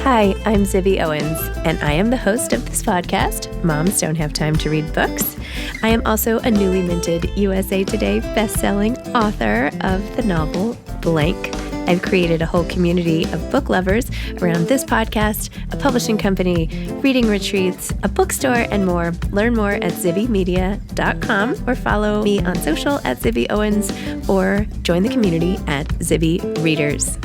Hi, I'm Zibby Owens, and I am the host of this podcast, Moms Don't Have Time to Read Books. I am also a newly minted USA Today best-selling author of the novel Blank. I've created a whole community of book lovers around this podcast, a publishing company, reading retreats, a bookstore, and more. Learn more at zibbymedia.com or follow me on social at Zibby Owens or join the community at Zibby Readers.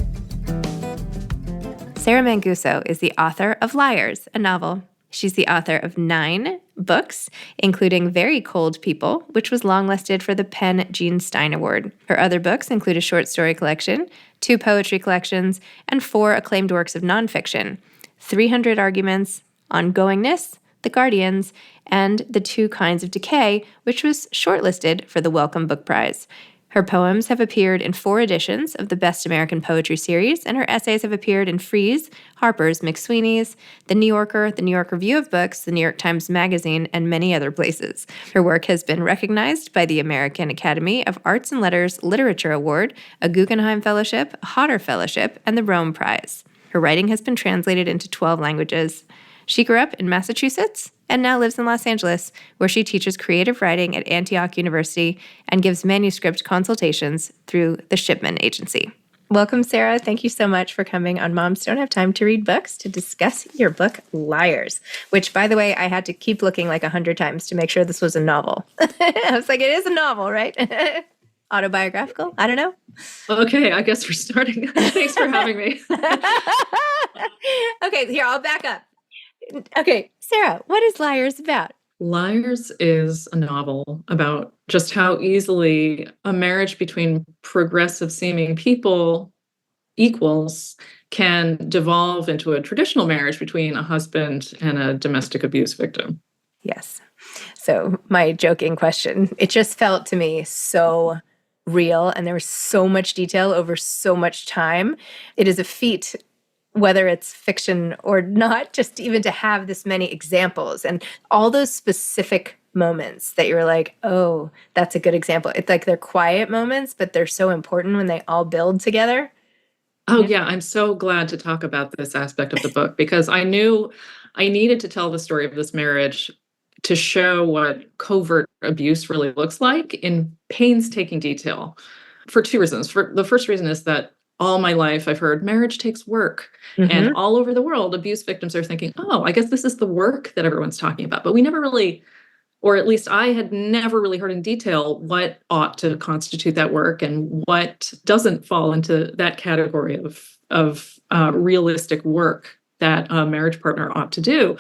Sarah Manguso is the author of LIARS, a novel. She's the author of 9 books, including Very Cold People, which was longlisted for the Penn Gene Stein Award. Her other books include a short story collection, 2 poetry collections, and 4 acclaimed works of nonfiction, 300 Arguments, Ongoingness, The Guardians, and The 2 Kinds of Decay, which was shortlisted for the Wellcome Book Prize. Her poems have appeared in 4 editions of the Best American Poetry series, and her essays have appeared in Freeze, Harper's, McSweeney's, The New Yorker, The New York Review of Books, The New York Times Magazine, and many other places. Her work has been recognized by the American Academy of Arts and Letters Literature Award, a Guggenheim Fellowship, a Hodder Fellowship, and the Rome Prize. Her writing has been translated into 12 languages. She grew up in Massachusetts and now lives in Los Angeles, where she teaches creative writing at Antioch University and gives manuscript consultations through the Shipman Agency. Welcome, Sarah. Thank you so much for coming on Moms Don't Have Time to Read Books to discuss your book, LIARS, which, by the way, I had to keep looking like 100 times to make sure this was a novel. I was like, it is a novel, right? Autobiographical? I don't know. Okay, I guess we're starting. Thanks for having me. Okay, here, I'll back up. Okay, Sarah, what is LIARS about? LIARS is a novel about just how easily a marriage between progressive-seeming people, equals, can devolve into a traditional marriage between a husband and a domestic abuse victim. Yes. So my joking question, it just felt to me so real, and there was so much detail over so much time. It is a feat, whether it's fiction or not, just even to have this many examples and all those specific moments that you're like, oh, that's a good example. It's like they're quiet moments, but they're so important when they all build together. Oh, yeah, I'm so glad to talk about this aspect of the book because I knew I needed to tell the story of this marriage to show what covert abuse really looks like in painstaking detail for 2 reasons. The first reason is that all my life, I've heard marriage takes work. Mm-hmm. And all over the world, abuse victims are thinking, oh, I guess this is the work that everyone's talking about. But we never really, or at least I had never really heard in detail what ought to constitute that work and what doesn't fall into that category of realistic work that a marriage partner ought to do.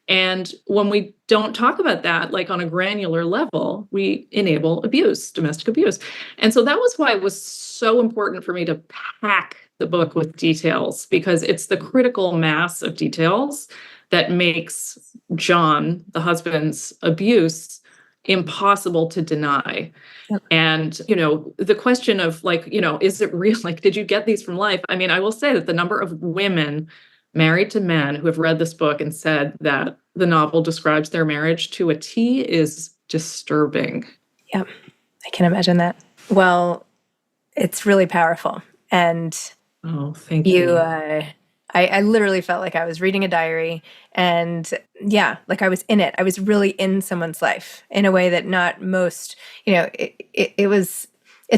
And when we don't talk about that, like on a granular level, we enable abuse, domestic abuse. And so that was why it was so important for me to pack the book with details, because it's the critical mass of details that makes John, the husband's abuse, impossible to deny. Yep. And, the question of is it real? Did you get these from life? I mean, I will say that the number of women married to men who have read this book and said that the novel describes their marriage to a T is disturbing. Yeah, I can imagine that. Well, it's really powerful. And thank you. I literally felt like I was reading a diary and like I was in it. I was really in someone's life in a way that not most, it's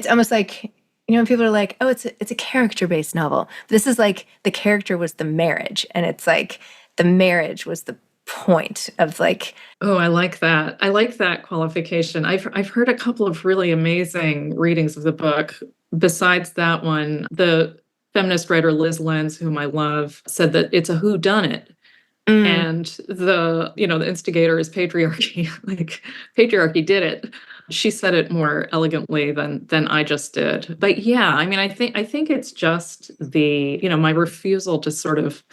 almost like, when people are like, oh, it's a character-based novel. This is like the character was the marriage, and it's like the marriage was the point of like. Oh, I like that. I like that qualification. I've heard a couple of really amazing readings of the book. Besides that one, the feminist writer Liz Lenz, whom I love, said that it's a whodunit. And the instigator is patriarchy. Patriarchy did it. She said it more elegantly than I just did. But yeah, I mean, I think it's just the, my refusal to sort of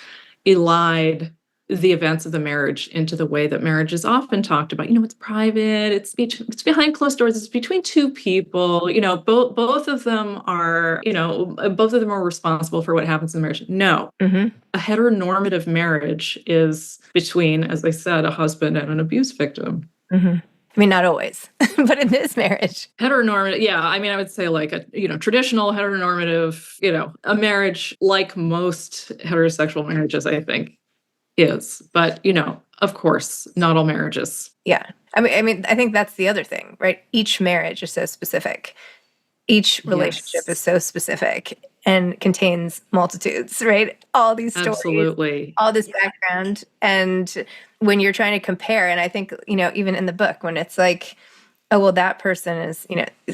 elide the events of the marriage into the way that marriage is often talked about. It's private, it's behind closed doors, it's between 2 people, both of them are, both of them are responsible for what happens in the marriage. No. Mm-hmm. A heteronormative marriage is between, as I said, a husband and an abuse victim. Mm-hmm. I mean, not always, but in this marriage. Heteronormative, yeah. I mean, I would say like a, traditional heteronormative, a marriage like most heterosexual marriages, I think is. But, of course, not all marriages. Yeah. I think that's the other thing, right? Each marriage is so specific. Each relationship is Yes, so specific and contains multitudes, right? All these stories, absolutely. all this background. And when you're trying to compare, and I think, even in the book, when it's like, oh, well, that person is,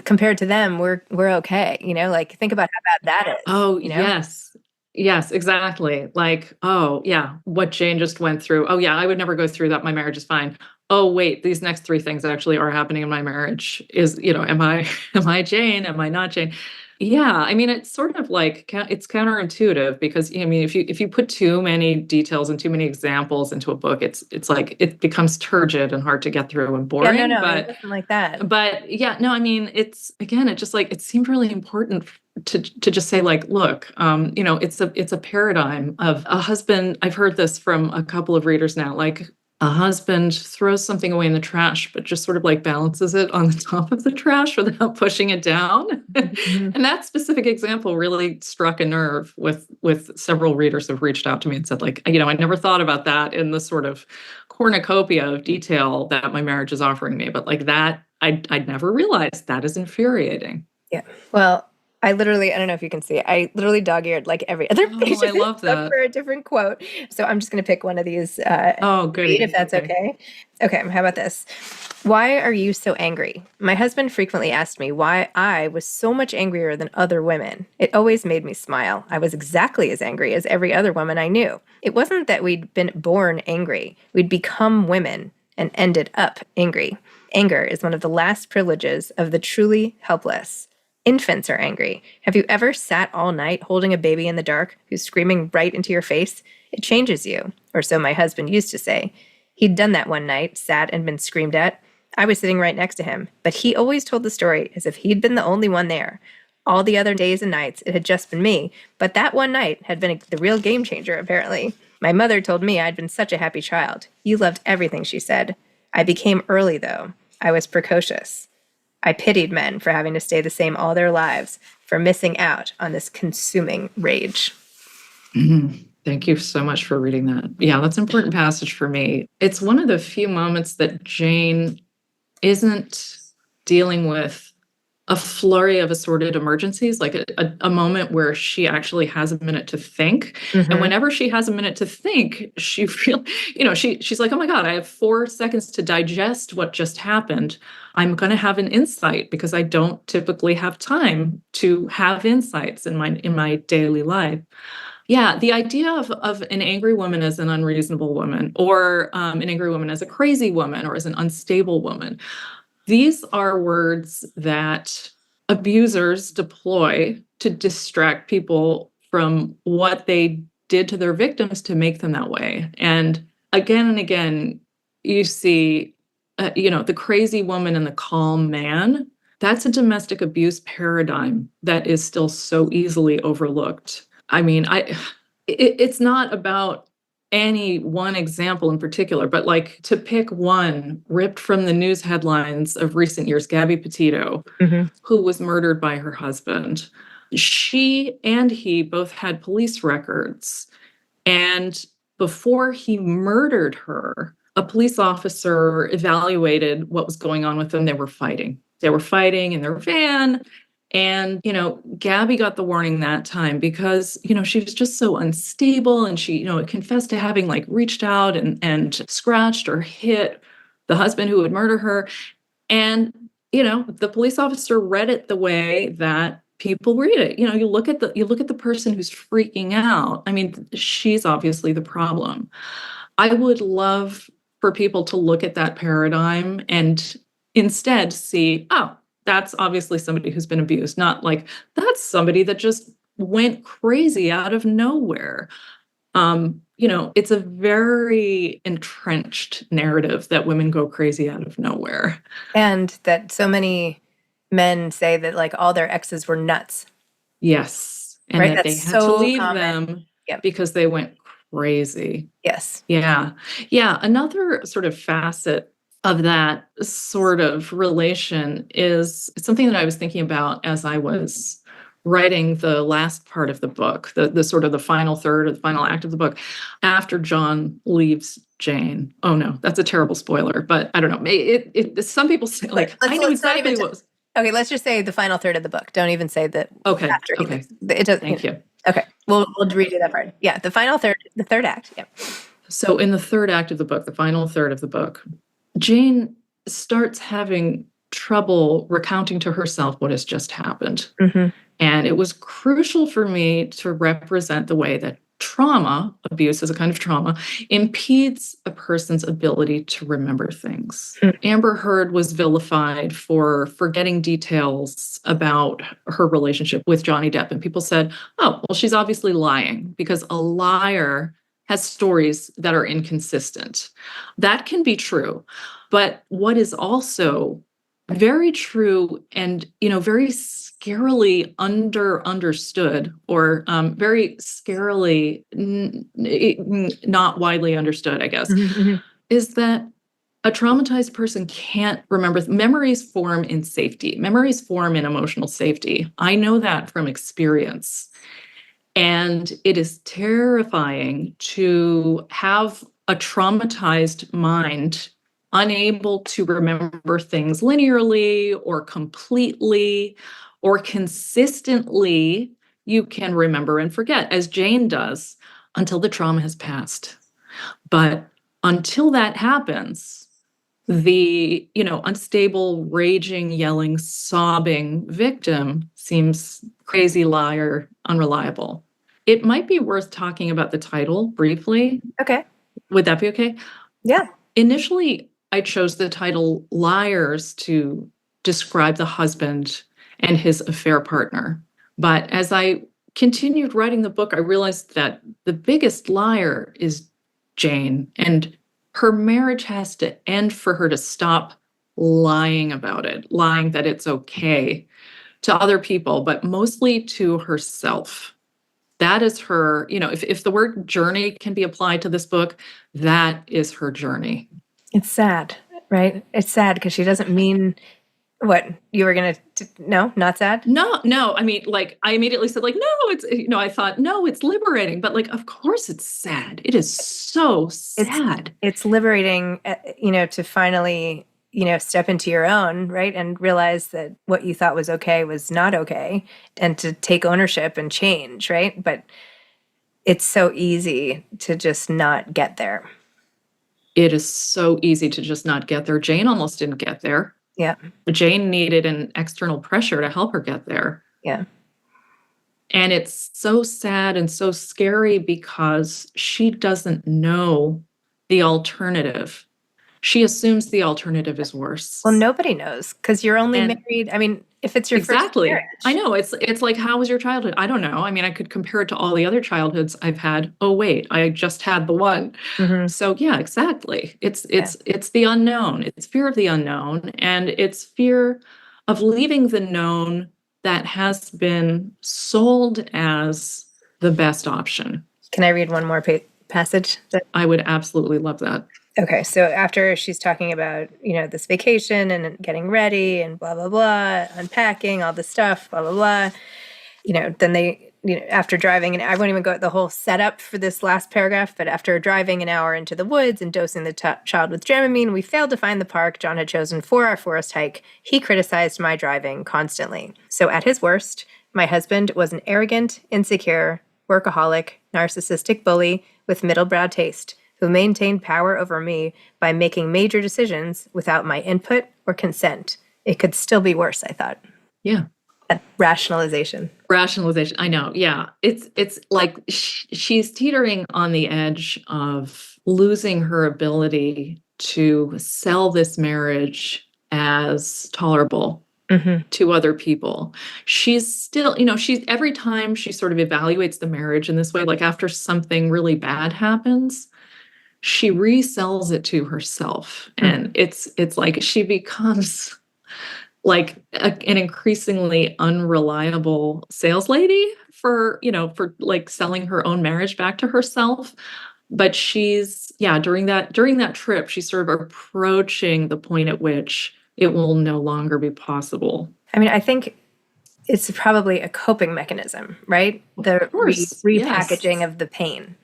compared to them, we're okay. Like think about how bad that Oh, is. yes. Yes, exactly. Like, oh, yeah, what Jane just went through. Oh, yeah, I would never go through that. My marriage is fine. Oh, wait, these next three things actually are happening in my marriage. Am I am I Jane? Am I not Jane? Yeah, I mean, it's sort of like it's counterintuitive because I mean, if you put too many details and too many examples into a book, it's like it becomes turgid and hard to get through and Yeah, no, boring. no, it wasn't like that. But yeah, no, I mean, it's again, it just like it seemed really important to just say like, look, it's a paradigm of a husband. I've heard this from a couple of readers now, like a husband throws something away in the trash, but just sort of like balances it on the top of the trash without pushing it down. Mhm. And that specific example really struck a nerve with several readers who've reached out to me and said, like, I never thought about that in the sort of cornucopia of detail that my marriage is offering me. But like that, I'd never realized that is infuriating. Yeah. Well, I don't know if you can see it. I literally dog-eared like every other page Oh, I of this love book that. for a different quote. So I'm just going to pick one of these Oh, to read if goody. that's Okay. okay. Okay, how about this? Why are you so angry? My husband frequently asked me why I was so much angrier than other women. It always made me smile. I was exactly as angry as every other woman I knew. It wasn't that we'd been born angry. We'd become women and ended up angry. Anger is one of the last privileges of the truly helpless. Infants are angry. Have you ever sat all night holding a baby in the dark who's screaming right into your face? It changes you, or so my husband used to say. He'd done that one night, sat and been screamed at. I was sitting right next to him, but he always told the story as if he'd been the only one there. All the other days and nights, it had just been me, but that one night had been the real game changer, apparently. My mother told me I'd been such a happy child. You loved everything, she said. I became early, though. I was precocious. I pitied men for having to stay the same all their lives, for missing out on this consuming rage. Thank you so much for reading that. Yeah, that's an important passage for me. It's one of the few moments that Jane isn't dealing with a flurry of assorted emergencies, like a moment where she actually has a minute to think. And Mm-hmm. whenever she has a minute to think, she really, she's like, oh my God, I have 4 seconds to digest what just happened. I'm going to have an insight because I don't typically have time to have insights in my daily life. Yeah, the idea of an angry woman as an unreasonable woman, or an angry woman as a crazy woman, or as an unstable woman. These are words that abusers deploy to distract people from what they did to their victims to make them that way. And again, you see, the crazy woman and the calm man. That's a domestic abuse paradigm that is still so easily overlooked. I mean, it's not about any one example in particular, but like to pick one ripped from the news headlines of recent years, Gabby Petito, Mm-hmm. who was murdered by her husband. She and he both had police records. And before he murdered her, a police officer evaluated what was going on with them. They were fighting. They were fighting in their van. And, Gabby got the warning that time because, she was just so unstable. And she, confessed to having like reached out and scratched or hit the husband who would murder her. And, the police officer read it the way that people read it. You look at the person who's freaking out. I mean, she's obviously the problem. I would love for people to look at that paradigm and instead see, oh, that's obviously somebody who's been abused, not like that's somebody that just went crazy out of nowhere. It's a very entrenched narrative that women go crazy out of nowhere. And that so many men say that like all their exes were nuts, Yes, and right? that they That's had to so leave common. them Yep. because they went crazy. Yes. Yeah. Yeah, another sort of facet of that sort of relation is something that I was thinking about as I was writing the last part of the book, the sort of the final third or the final act of the book, after John leaves Jane. Oh no, that's a terrible spoiler, but I don't know. Some people say like, I know exactly what was. Okay, let's just say the final third of the book. Don't even say that Okay. after he Okay. leaves. It does, Thank you. Okay, we'll redo that part. Yeah, the final third, the third act. Yeah. So in the third act of the book, the final third of the book, Jane starts having trouble recounting to herself what has just happened. Mm-hmm. And it was crucial for me to represent the way that trauma, abuse is a kind of trauma, impedes a person's ability to remember things. Amber Heard was vilified for forgetting details about her relationship with Johnny Depp. And people said, oh, well, she's obviously lying because a liar has stories that are inconsistent. That can be true. But what is also very true and, very scarily understood, or very scarily not widely understood, I guess, is that a traumatized person can't remember. Memories form in safety. Memories form in emotional safety. I know that from experience. And it is terrifying to have a traumatized mind unable to remember things linearly or completely or consistently. You can remember and forget, as Jane does, until the trauma has passed. But until that happens, the unstable, raging, yelling, sobbing victim seems crazy, liar, unreliable. It might be worth talking about the title briefly. Okay. Would that be okay? Yeah. Initially, I chose the title LIARS to describe the husband and his affair partner. But as I continued writing the book, I realized that the biggest liar is Jane, and her marriage has to end for her to stop lying about it, lying that it's okay to other people, but mostly to herself. That is her, if the word journey can be applied to this book, that is her journey. It's sad, right? It's sad because she doesn't mean what you were going to, no, not sad? No. I mean, I immediately said, no, it's, I thought, no, it's liberating. But of course it's sad. It is so sad. It's liberating, to finally, step into your own, right? And realize that what you thought was okay was not okay, and to take ownership and change, right? But it's so easy to just not get there. It is so easy to just not get there. Jane almost didn't get there. Yeah. Jane needed an external pressure to help her get there. Yeah. And it's so sad and so scary because she doesn't know the alternative. She assumes the alternative is worse. Well, nobody knows because you're only married. I mean, if it's your first marriage. I know. It's like, how was your childhood? I don't know. I mean, I could compare it to all the other childhoods I've had. Oh, wait, I just had the one. Mm-hmm. So yeah, exactly. It's the unknown. It's fear of the unknown. And it's fear of leaving the known that has been sold as the best option. Can I read one more passage? I would absolutely love that. Okay, so after she's talking about, this vacation and getting ready and blah, blah, blah, unpacking, all this stuff, blah, blah, blah, then they, after driving, and I won't even go at the whole setup for this last paragraph, but after driving an hour into the woods and dosing the child with Dramamine, we failed to find the park John had chosen for our forest hike. He criticized my driving constantly. So at his worst, my husband was an arrogant, insecure, workaholic, narcissistic bully with middle-brow taste, who maintained power over me by making major decisions without my input or consent. It could still be worse, I thought. Yeah. Rationalization. I know. Yeah. It's like she's teetering on the edge of losing her ability to sell this marriage as tolerable to other people. She's still, she's every time she sort of evaluates the marriage in this way, like after something really bad happens, she resells it to herself. And it's like she becomes like an increasingly unreliable sales lady for like selling her own marriage back to herself. But during that trip, she's sort of approaching the point at which it will no longer be possible. I mean, I think it's probably a coping mechanism, right? The Of course, repackaging yes. of the pain.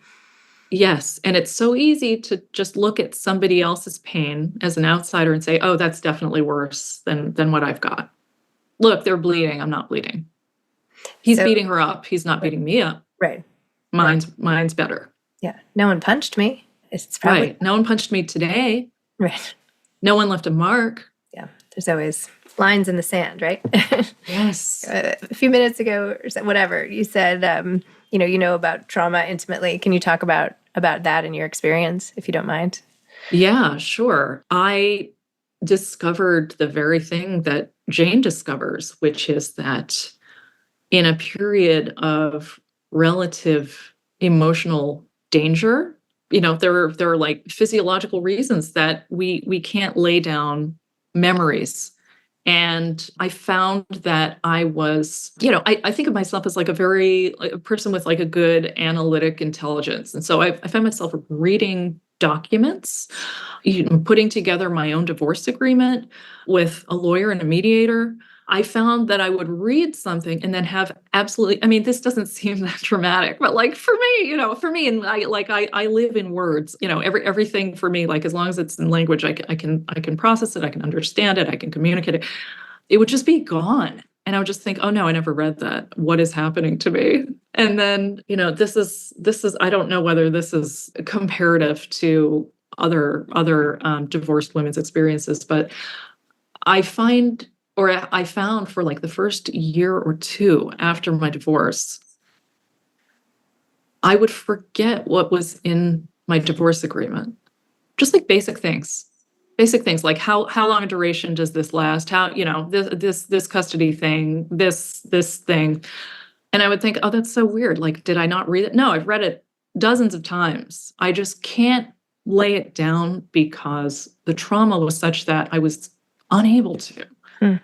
Yes, and it's so easy to just look at somebody else's pain as an outsider and say, "Oh, that's definitely worse than what I've got. Look, they're bleeding, I'm not bleeding. He's So, beating her up, he's not beating me up. right. Mine's better." Yeah. No one punched me. It's probably Right. No one punched me today. right. No one left a mark. Yeah. There's always lines in the sand, right? Yes. A few minutes ago, or whatever, you said, you know about trauma intimately. Can you talk about that in your experience, if you don't mind? Yeah, sure. I discovered the very thing that Jane discovers, which is that in a period of relative emotional danger, there are like physiological reasons that we can't lay down memories. And I found that I was, I think of myself as like a person with like a good analytic intelligence. And so I found myself reading documents, putting together my own divorce agreement with a lawyer and a mediator. I found that I would read something and then have absolutely, I mean, this doesn't seem that dramatic, but like for me, and I live in words, everything for me, like as long as it's in language, I can process it, I can understand it, I can communicate it. It would just be gone. And I would just think, oh no, I never read that. What is happening to me? And then, this is, I don't know whether this is comparative to other divorced women's experiences, but I found for like the first year or two after my divorce, I would forget what was in my divorce agreement. Just like basic things. Basic things like how long a duration does this last? How, this custody thing, this thing. And I would think, oh, that's so weird. Like, did I not read it? No, I've read it dozens of times. I just can't lay it down because the trauma was such that I was unable to. Hmm.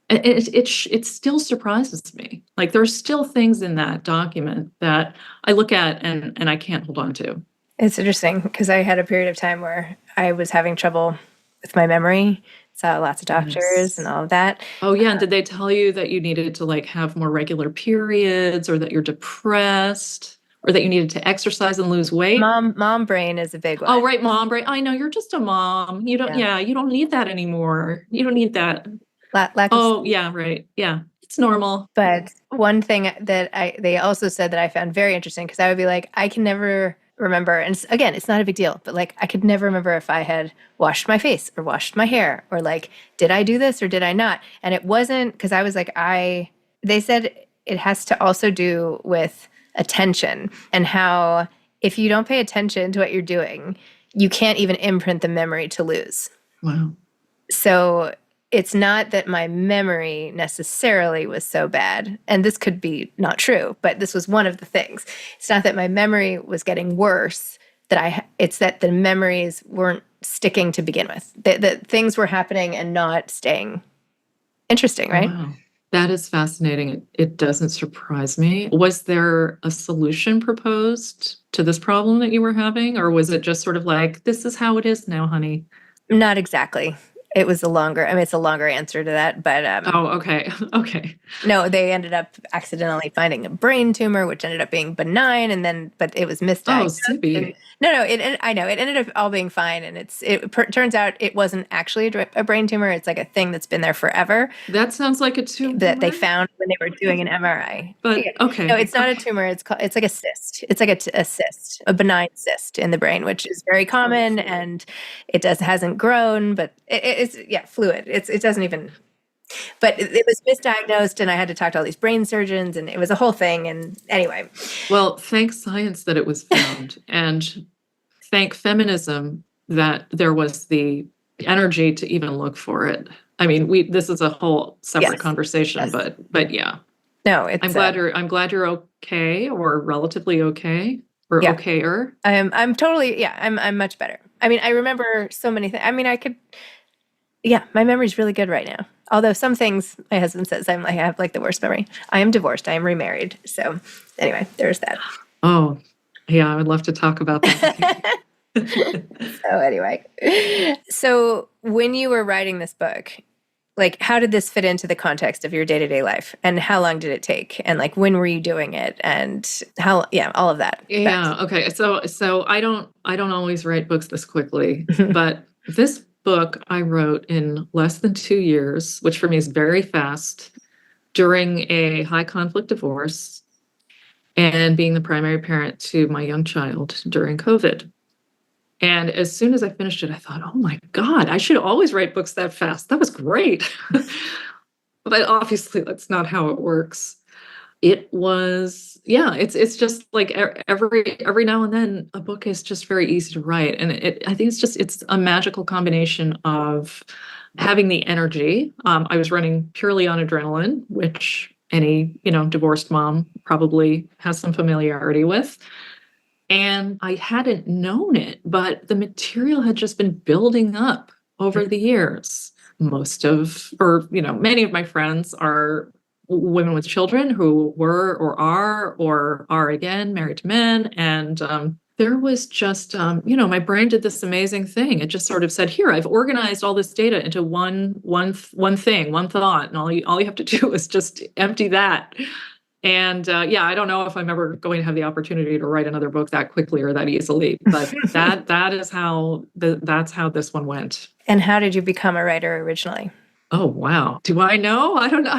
It still surprises me. Like there's still things in that document that I look at and I can't hold on to. It's interesting because I had a period of time where I was having trouble with my memory. Saw lots of doctors and Yes. all of that. Oh yeah, and did they tell you that you needed to like have more regular periods or that you're depressed or that you needed to exercise and lose weight? Mom brain is a big one. Oh, right, mom, right. I know you're just a mom. You don't need that anymore. You don't need that. Lack of. Oh, yeah, right. Yeah. It's normal. But one thing that they also said that I found very interesting, because I would be like, I can never remember, and again, it's not a big deal, but like I could never remember if I had washed my face or washed my hair or like, did I do this or did I not? And it wasn't because I was like, they said it has to also do with attention and how if you don't pay attention to what you're doing, you can't even imprint the memory to lose. Wow. So it's not that my memory necessarily was so bad, and this could be not true, but this was one of the things. It's not that my memory was getting worse, it's that the memories weren't sticking to begin with. That things were happening and not staying. Interesting, right? Wow. That is fascinating. It doesn't surprise me. Was there a solution proposed to this problem that you were having, or was it just sort of like, this is how it is now, honey? Not exactly. It was it's a longer answer to that, but Oh, okay. Okay. no, they ended up accidentally finding a brain tumor, which ended up being benign, but it was Oh, misdiagnosed. Zibby. No, I know it ended up all being fine, and turns out it wasn't actually a brain tumor. It's like a thing that's been there forever That sounds like a tumor. that they found when they were doing an MRI. But Yeah. okay. No, it's not Okay. a tumor. It's like a cyst. It's like a cyst, a benign cyst in the brain, which is very common, and it hasn't grown, but it's fluid. It doesn't even. But it was misdiagnosed, and I had to talk to all these brain surgeons, and it was a whole thing. And anyway, Well, thank science that it was found, and thank feminism that there was the energy to even look for it. I mean, this is a whole separate yes, conversation, yes. but yeah. No, it's I'm glad you're okay or relatively okay or yeah. okayer. I'm totally I'm much better. I mean, I remember so many things. I mean, my memory's really good right now. Although some things my husband says I have like the worst memory. I am divorced. I am remarried. So anyway, there's that. Oh, Yeah, I would love to talk about that. So anyway, so when you were writing this book, like, how did this fit into the context of your day-to-day life, and how long did it take, and like when were you doing it, and how, yeah, all of that. Yeah, okay. So I don't always write books this quickly, but this book I wrote in less than 2 years, which for me is very fast, during a high conflict divorce and being the primary parent to my young child during COVID. And as soon as I finished it, I thought, oh my God, I should always write books that fast. That was great. But obviously, that's not how it works. It was, yeah, it's just like every now and then a book is just very easy to write. And I think it's a magical combination of having the energy. I was running purely on adrenaline, which any, divorced mom probably has some familiarity with. And I hadn't known it, but the material had just been building up over the years. Many of my friends are women with children who were or are again married to men. And there was just, my brain did this amazing thing. It just sort of said, here, I've organized all this data into one thing, one thought. And all you have to do is just empty that. And I don't know if I'm ever going to have the opportunity to write another book that quickly or that easily, but that's how this one went. And how did you become a writer originally? Oh, wow. Do I know? I don't know.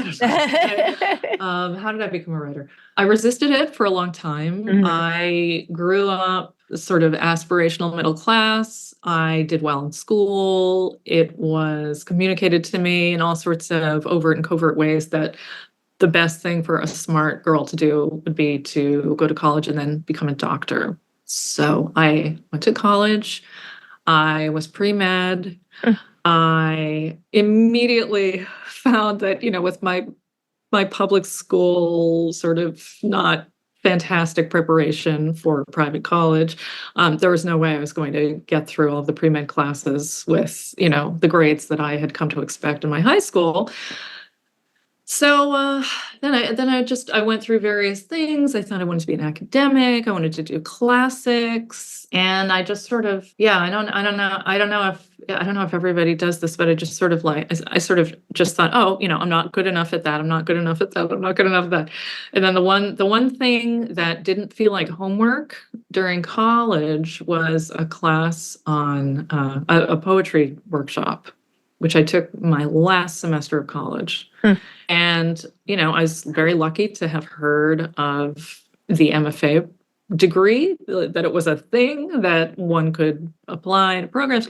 How did I become a writer? I resisted it for a long time. Mm-hmm. I grew up sort of aspirational middle class. I did well in school. It was communicated to me in all sorts of overt and covert ways that the best thing for a smart girl to do would be to go to college and then become a doctor. So I went to college. I was pre-med. I immediately found that, with my public school sort of not fantastic preparation for private college, there was no way I was going to get through all of the pre-med classes with, the grades that I had come to expect in my high school. So then I went through various things. I thought I wanted to be an academic. I wanted to do classics, and I just sort of, I don't know if everybody does this, but I just sort of I sort of just thought, oh, I'm not good enough at that. I'm not good enough at that. I'm not good enough at that. And then the one thing that didn't feel like homework during college was a class on a poetry workshop, which I took my last semester of college. And, I was very lucky to have heard of the MFA degree, that it was a thing that one could apply to programs.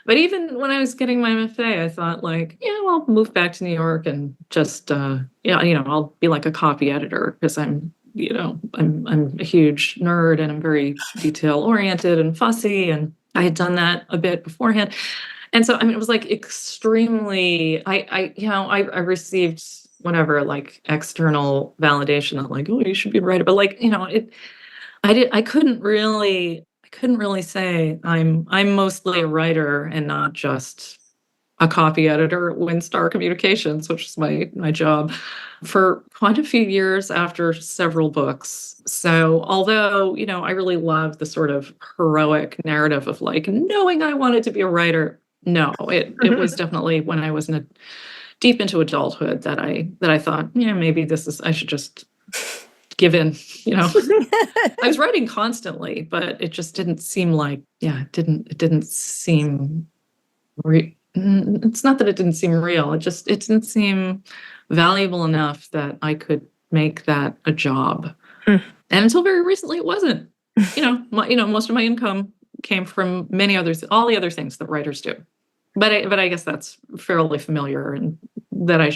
But even when I was getting my MFA, I thought I'll move back to New York and just, I'll be like a copy editor because I'm a huge nerd and I'm very detail oriented and fussy. And I had done that a bit beforehand. And so, it was extremely, I received whatever, external validation of oh, you should be a writer. But I couldn't really say I'm mostly a writer and not just a copy editor at WinStar Communications, which is my job, for quite a few years after several books. So although, I really loved the sort of heroic narrative of knowing I wanted to be a writer, no, it was definitely when I was deep into adulthood that I thought, maybe I should just give in. I was writing constantly, but it just didn't seem it didn't seem it's not that it didn't seem real. It didn't seem valuable enough that I could make that a job. And until very recently, it wasn't. Most of my income came from all the other things that writers do. But I guess that's fairly familiar, and that I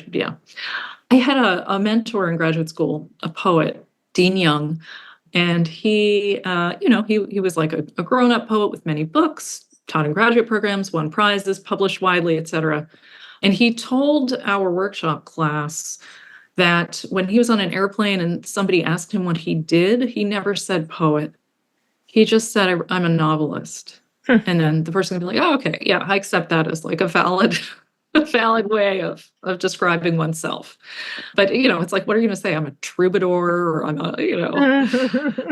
had a mentor in graduate school, a poet, Dean Young, and he was like a grown-up poet with many books, taught in graduate programs, won prizes, published widely, etc. And he told our workshop class that when he was on an airplane and somebody asked him what he did, he never said poet. He just said, I'm a novelist. And then the person would be like, oh, okay, yeah, I accept that as a valid a valid way of describing oneself. But, it's like, what are you going to say? I'm a troubadour, or I'm a,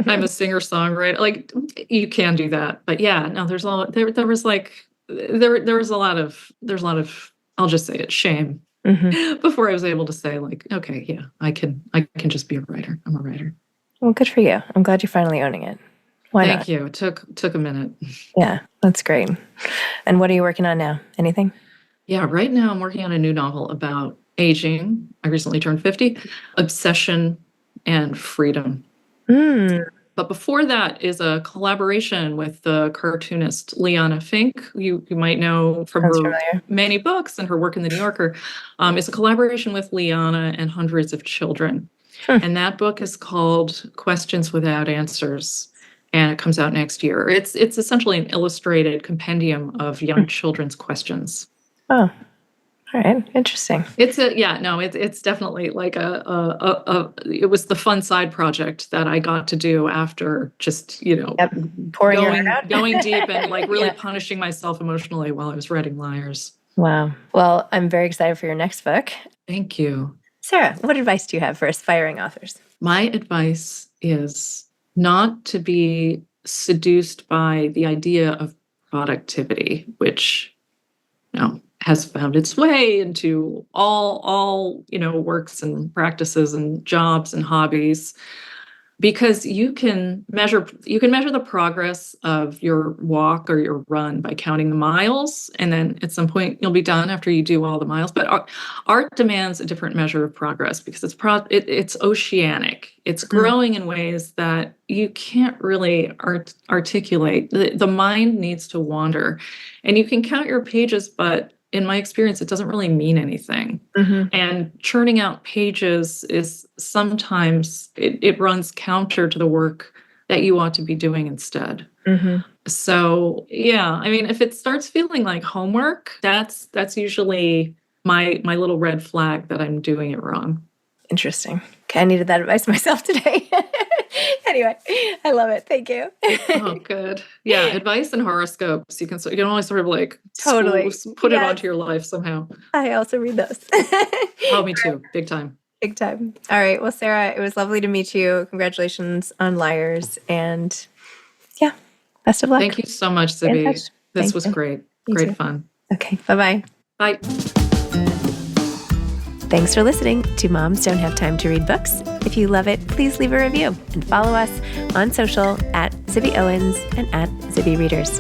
I'm a singer-songwriter. Like, you can do that. But yeah, no, there's a lot, there was like, there was a lot of, I'll just say it, shame before I was able to say, like, okay, yeah, I can just be a writer. I'm a writer. Well, good for you. I'm glad you're finally owning it. Why not? Thank you. It took a minute. Yeah, that's great. And what are you working on now? Anything? Yeah, right now I'm working on a new novel about aging. I recently turned 50, obsession, and freedom. But before that is a collaboration with the cartoonist Liana Fink. You might know from Sounds her familiar. many books and her work in The New Yorker. It's a collaboration with Liana and hundreds of children. And that book is called Questions Without Answers. And it comes out next year. It's essentially an illustrated compendium of young children's questions. Oh, all right. Interesting. It's definitely like it was the fun side project that I got to do after just, Pouring your heart out. going deep and like really punishing myself emotionally while I was writing LIARS. Wow. Well, I'm very excited for your next book. Thank you. Sarah, what advice do you have for aspiring authors? My advice is not to be seduced by the idea of productivity, which, has found its way into all works and practices and jobs and hobbies, because you can measure the progress of your walk or your run by counting the miles, and then at some point you'll be done after you do all the miles. But art demands a different measure of progress because it's oceanic. It's growing in ways that you can't really articulate. The mind needs to wander, and you can count your pages, but in my experience, it doesn't really mean anything. And churning out pages is sometimes, it runs counter to the work that you ought to be doing instead. So, yeah, I mean, if it starts feeling like homework, that's usually my little red flag that I'm doing it wrong. Interesting. Okay, I needed that advice myself today. Anyway, I love it. Thank you. Oh, good. Yeah, advice and horoscopes. You can always sort of like Totally put it onto your life somehow. I also read those. Oh, me too. Big time. Big time. All right. Well, Sarah, it was lovely to meet you. Congratulations on LIARS. And yeah, best of luck. Thank you so much, Zibby. This was great. Great fun. Okay. Bye-bye. Bye. Thanks for listening to Moms Don't Have Time to Read Books. If you love it, please leave a review and follow us on social at Zibby Owens and at Zibby Readers.